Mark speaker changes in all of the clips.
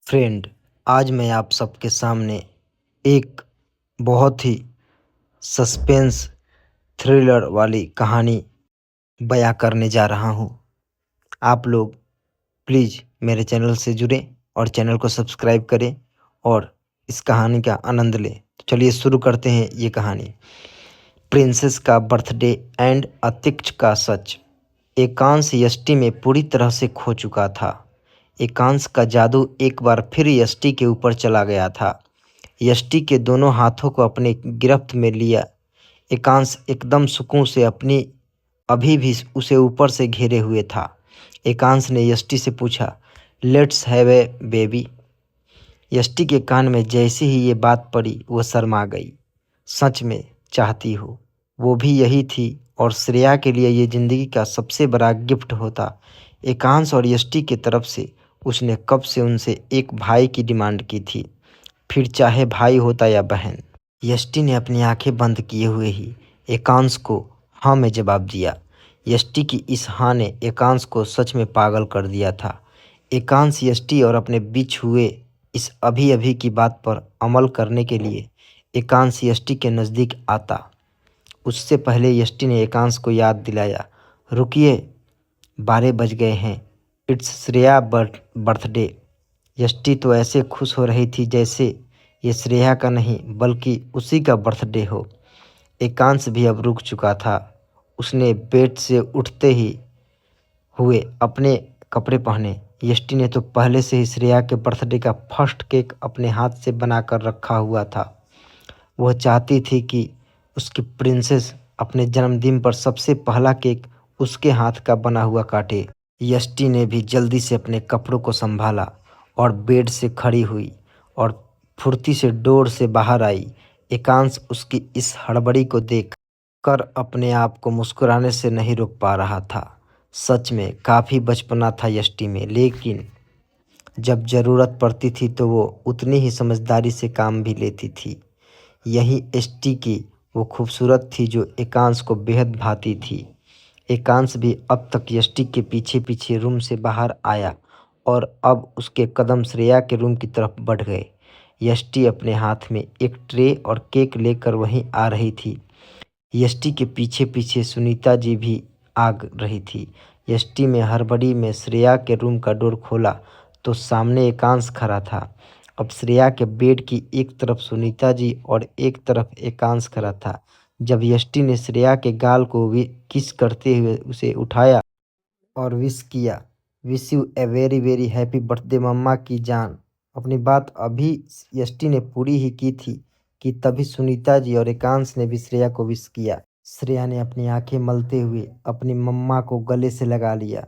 Speaker 1: Friend, आज मैं आप सबके सामने एक बहुत ही सस्पेंस थ्रिलर वाली कहानी बयां करने जा रहा हूं। आप लोग प्लीज़ मेरे चैनल से जुड़ें और चैनल को सब्सक्राइब करें और इस कहानी का आनंद लें। तो चलिए शुरू करते हैं ये कहानी। प्रिंसेस का बर्थडे एंड अतिक्ष का सच। एकांश यष्टि में पूरी तरह से खो चुका था। एकांश का जादू एक बार फिर यष्टि के ऊपर चला गया था। यष्टि के दोनों हाथों को अपने गिरफ्त में लिया। एकांश एकदम सुकून से अपनी अभी भी उसे ऊपर से घेरे हुए था। एकांश ने यष्टि से पूछा, लेट्स हैव ए बेबी। यष्टि के कान में जैसे ही ये बात पड़ी वो शर्मा गई। सच में चाहती हो, वो भी यही थी और श्रेया के लिए ये जिंदगी का सबसे बड़ा गिफ्ट होता। एकांश और यष्टि की तरफ से उसने कब से उनसे एक भाई की डिमांड की थी, फिर चाहे भाई होता या बहन। यष्टि ने अपनी आंखें बंद किए हुए ही एकांश को हाँ में जवाब दिया। यष्टि की इस हाँ ने एकांश को सच में पागल कर दिया था। एकांश यष्टि और अपने बीच हुए इस अभी अभी की बात पर अमल करने के लिए एकांश यष्टि के नज़दीक आता। उससे पहले यष्टि ने एकांश को याद दिलाया, रुकिए, 12 बज गए हैं, इट्स श्रेया बर्थडे। यष्टि तो ऐसे खुश हो रही थी जैसे ये श्रेया का नहीं बल्कि उसी का बर्थडे हो। एकांश भी अब रुक चुका था। उसने बेड से उठते ही हुए अपने कपड़े पहने। यष्टि ने तो पहले से ही श्रेया के बर्थडे का फर्स्ट केक अपने हाथ से बनाकर रखा हुआ था। वह चाहती थी कि उसकी प्रिंसेस अपने जन्मदिन पर सबसे पहला केक उसके हाथ का बना हुआ काटे। यष्टि ने भी जल्दी से अपने कपड़ों को संभाला और बेड से खड़ी हुई और फुर्ती से डोर से बाहर आई। एकांश उसकी इस हड़बड़ी को देख कर अपने आप को मुस्कुराने से नहीं रोक पा रहा था। सच में काफ़ी बचपना था यष्टि में, लेकिन जब ज़रूरत पड़ती थी तो वो उतनी ही समझदारी से काम भी लेती थी। यही यष्टि की वो खूबसूरत थी जो एकांश को बेहद भाती थी। एकांश भी अब तक यष्टि के पीछे पीछे रूम से बाहर आया और अब उसके कदम श्रेया के रूम की तरफ बढ़ गए। यष्टि अपने हाथ में एक ट्रे और केक लेकर वहीं आ रही थी। यष्टि के पीछे पीछे सुनीता जी भी आ रही थी। यष्टि में हड़बड़ी में श्रेया के रूम का डोर खोला तो सामने एकांश खड़ा था। अब श्रेया के बेड की एक तरफ सुनीता जी और एक तरफ एकांश खड़ा था। जब यष्टि ने श्रेया के गाल को किस करते हुए उसे उठाया और विश किया, wish you a very very happy birthday मम्मा की जान। अपनी बात अभी यष्टि ने पूरी ही की थी कि तभी सुनीता जी और एकांश ने भी श्रेया को विश किया। श्रेया ने अपनी आंखें मलते हुए अपनी मम्मा को गले से लगा लिया,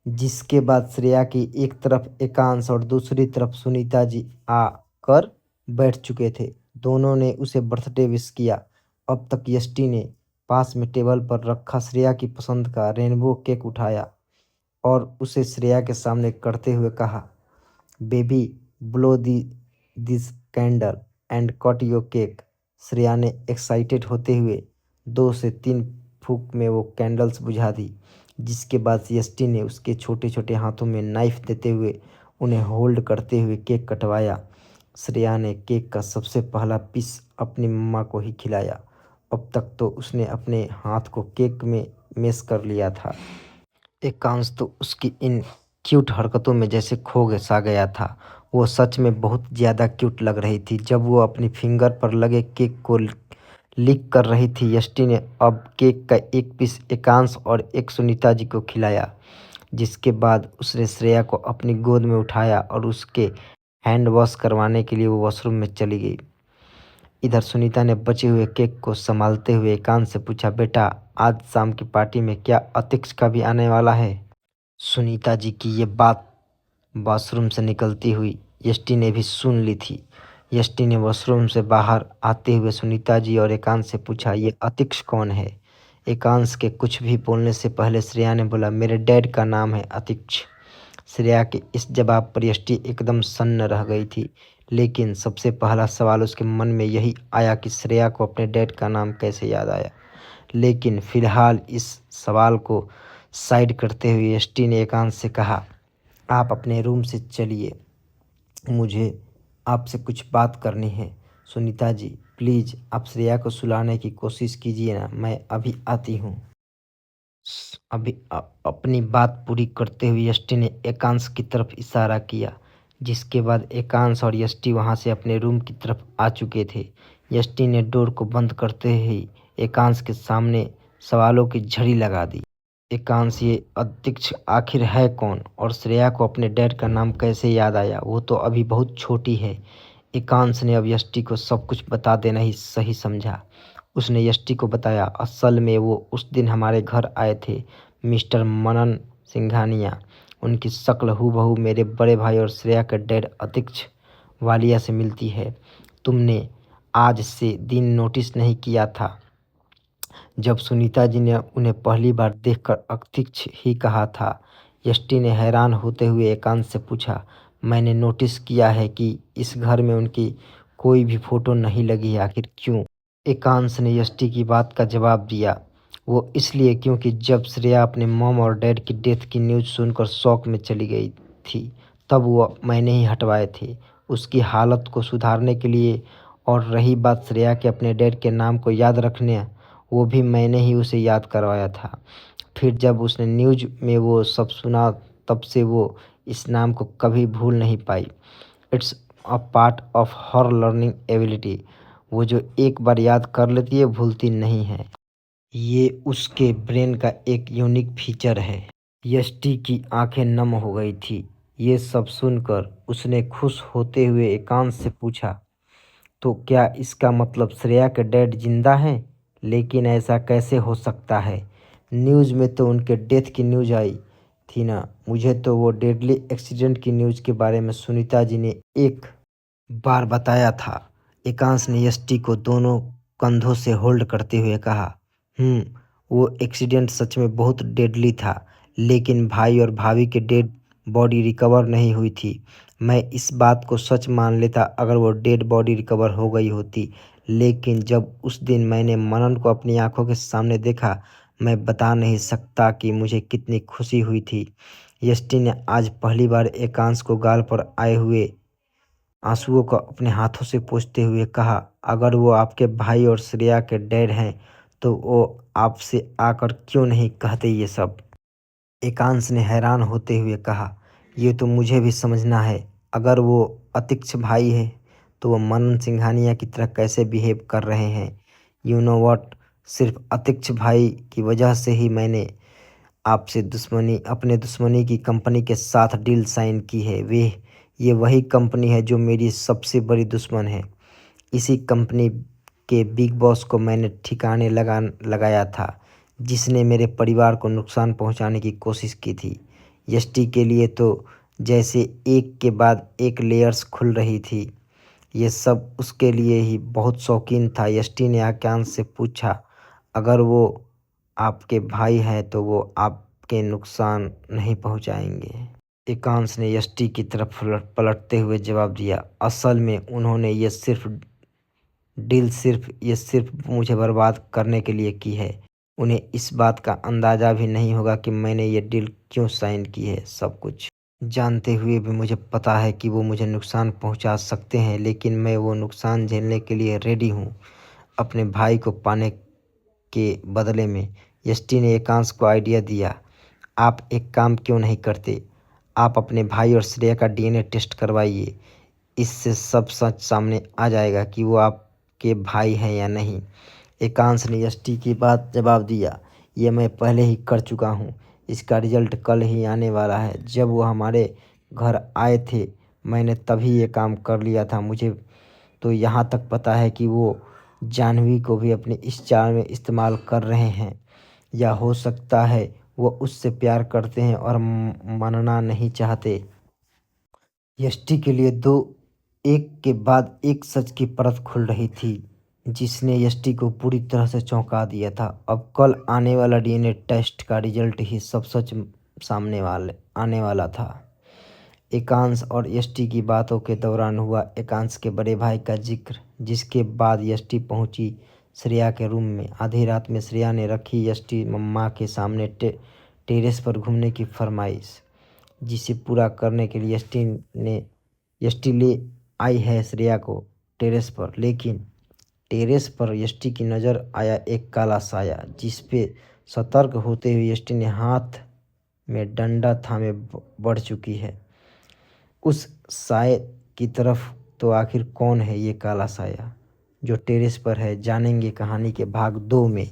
Speaker 1: जिसके बाद श्रेया की एक तरफ एकांश और दूसरी तरफ सुनीता जी आकर बैठ चुके थे। दोनों ने उसे बर्थडे विश किया। अब तक यष्टि ने पास में टेबल पर रखा श्रेया की पसंद का रेनबो केक उठाया और उसे श्रेया के सामने करते हुए कहा, baby, blow this candle and cut your cake. Shreya ने एक्साइटेड होते हुए 2 से 3 फूंक में वो कैंडल्स बुझा दी, जिसके बाद यष्टि ने उसके छोटे छोटे हाथों में नाइफ देते हुए उन्हें होल्ड करते हुए केक कटवाया। श्रेया ने केक का सबसे पहला पीस अपनी मम्मा को ही खिलाया। अब तक तो उसने अपने हाथ को केक में मेस कर लिया था। एकांश तो उसकी इन क्यूट हरकतों में जैसे सा गया था। वो सच में बहुत ज़्यादा क्यूट लग रही थी। जब वो अपनी फिंगर पर लगे केक को लिक कर रही थी, यष्टि ने अब केक का एक पीस एकांश और एक सुनीता जी को खिलाया, जिसके बाद उसने श्रेया को अपनी गोद में उठाया और उसके हैंड वॉश करवाने के लिए वो वॉशरूम में चली गई। इधर सुनीता ने बचे हुए केक को संभालते हुए एकांश से पूछा, बेटा, आज शाम की पार्टी में क्या अतिक्ष का भी आने वाला है? सुनीता जी की ये बात वॉशरूम से निकलती हुई यष्टि ने भी सुन ली थी। यष्टि ने वॉशरूम से बाहर आते हुए सुनीता जी और एकांश से पूछा, ये अतिक्ष कौन है? एकांश के कुछ भी बोलने से पहले श्रेया ने बोला, मेरे डैड का नाम है अतिक्ष। श्रेया के इस जवाब पर यष्टि एकदम सन्न रह गई थी, लेकिन सबसे पहला सवाल उसके मन में यही आया कि श्रेया को अपने डैड का नाम कैसे याद आया। लेकिन फिलहाल इस सवाल को साइड करते हुए यष्टि ने एकांश से कहा, आप अपने रूम से चलिए, मुझे आपसे कुछ बात करनी है। सुनीता जी, प्लीज़ आप श्रेया को सुलाने की कोशिश कीजिए ना, मैं अभी आती हूँ। अभी अपनी बात पूरी करते हुए यष्टि ने एकांश की तरफ इशारा किया, जिसके बाद एकांश और यष्टि वहां से अपने रूम की तरफ आ चुके थे। यष्टि ने डोर को बंद करते ही एकांश के सामने सवालों की झड़ी लगा दी। एकांश, ये अध्यक्ष आखिर है कौन, और श्रेया को अपने डैड का नाम कैसे याद आया? वो तो अभी बहुत छोटी है। एकांश ने अब यष्टि को सब कुछ बता देना ही सही समझा। उसने यष्टि को बताया, असल में वो उस दिन हमारे घर आए थे, मिस्टर मनन सिंघानिया। उनकी शक्ल हूबहू मेरे बड़े भाई और श्रेया के डैड अध्यक्ष वालिया से मिलती है। तुमने आज से दिन नोटिस नहीं किया था जब सुनीता जी ने उन्हें पहली बार देखकर अत्यक्ष ही कहा था? यष्टि ने हैरान होते हुए एकांत से पूछा। मैंने नोटिस किया है कि इस घर में उनकी कोई भी फोटो नहीं लगी है, आखिर क्यों? एकांश ने यष्टि की बात का जवाब दिया। वो इसलिए क्योंकि जब श्रेया अपने मॉम और डैड की डेथ की न्यूज़ सुनकर शॉक में चली गई थी, तब वो मैंने ही हटवाए थे उसकी हालत को सुधारने के लिए। और रही बात श्रेया के अपने डैड के नाम को याद रखने, वो भी मैंने ही उसे याद करवाया था। फिर जब उसने न्यूज़ में वो सब सुना, तब से वो इस नाम को कभी भूल नहीं पाई। It's a part of her learning ability. वो जो एक बार याद कर लेती है, भूलती नहीं है। ये उसके ब्रेन का एक यूनिक फीचर है। यष्टि की आंखें नम हो गई थी। ये सब सुनकर उसने खुश होते हुए एकांत से पूछा, तो क्या इसका मतलब श्रेया के डैड जिंदा हैं? लेकिन ऐसा कैसे हो सकता है? न्यूज़ में तो उनके डेथ की न्यूज़ आई थी ना। मुझे तो वो डेडली एक्सीडेंट की न्यूज़ के बारे में सुनीता जी ने एक बार बताया था। एकांश ने यष्टि को दोनों कंधों से होल्ड करते हुए कहा, वो एक्सीडेंट सच में बहुत डेडली था, लेकिन भाई और भाभी के डेड बॉडी रिकवर नहीं हुई थी। मैं इस बात को सच मान लेता अगर वो डेड बॉडी रिकवर हो गई होती, लेकिन जब उस दिन मैंने मनन को अपनी आंखों के सामने देखा, मैं बता नहीं सकता कि मुझे कितनी खुशी हुई थी। यष्टि ने आज पहली बार एकांश को गाल पर आए हुए आंसुओं को अपने हाथों से पोंछते हुए कहा, अगर वो आपके भाई और श्रेया के डैड हैं, तो वो आपसे आकर क्यों नहीं कहते ये सब? एकांश ने हैरान होते हुए कहा, ये तो मुझे भी समझना है। अगर वो अतिक्ष भाई है, तो वो मनन सिंघानिया की तरह कैसे बिहेव कर रहे हैं? यू नो वॉट, सिर्फ अतिक्ष भाई की वजह से ही मैंने आपसे अपने दुश्मनी की कंपनी के साथ डील साइन की है। ये वही कंपनी है जो मेरी सबसे बड़ी दुश्मन है। इसी कंपनी के बिग बॉस को मैंने ठिकाने लगाया था, जिसने मेरे परिवार को नुकसान पहुंचाने की कोशिश की थी। यष्टि के लिए तो जैसे एक के बाद एक लेयर्स खुल रही थी। ये सब उसके लिए ही बहुत शौकीन था। यष्टि ने आकांश से पूछा, अगर वो आपके भाई हैं तो वो आपके नुकसान नहीं पहुंचाएंगे? एकांश ने यष्टि की तरफ पलटते हुए जवाब दिया, असल में उन्होंने ये सिर्फ मुझे बर्बाद करने के लिए की है। उन्हें इस बात का अंदाज़ा भी नहीं होगा कि मैंने ये डील क्यों साइन की है। सब कुछ जानते हुए भी मुझे पता है कि वो मुझे नुकसान पहुंचा सकते हैं, लेकिन मैं वो नुकसान झेलने के लिए रेडी हूँ, अपने भाई को पाने के बदले में। यष्टि ने एकांश को आइडिया दिया, आप एक काम क्यों नहीं करते? आप अपने भाई और श्रेया का डीएनए टेस्ट करवाइए। इससे सब सच सामने आ जाएगा कि वो आपके भाई हैं या नहीं। एकांश ने यष्टि की बात जवाब दिया, ये मैं पहले ही कर चुका हूँ। इसका रिजल्ट कल ही आने वाला है। जब वो हमारे घर आए थे, मैंने तभी ये काम कर लिया था। मुझे तो यहाँ तक पता है कि वो जाह्नवी को भी अपने इस चाल में इस्तेमाल कर रहे हैं, या हो सकता है वो उससे प्यार करते हैं और मानना नहीं चाहते। यष्टि के लिए दो एक के बाद एक सच की परत खुल रही थी, जिसने यष्टि को पूरी तरह से चौंका दिया था। अब कल आने वाला डीएनए टेस्ट का रिजल्ट ही सब सच सामने वाले आने वाला था। एकांश और यष्टि की बातों के दौरान हुआ एकांश के बड़े भाई का जिक्र, जिसके बाद यष्टि पहुंची श्रेया के रूम में। आधी रात में श्रेया ने रखी यष्टि मम्मा के सामने टेरेस पर घूमने की फरमाइश, जिसे पूरा करने के लिए यष्टि ने यष्टि ले आई है श्रेया को टेरेस पर, लेकिन टेरेस पर यष्टि की नज़र आया एक काला साया, जिस पे सतर्क होते हुए यष्टि ने हाथ में डंडा थामे बढ़ चुकी है। उस साये की तरफ तो आखिर कौन है ये काला साया जो टेरेस पर है? जानेंगे कहानी के भाग 2 में।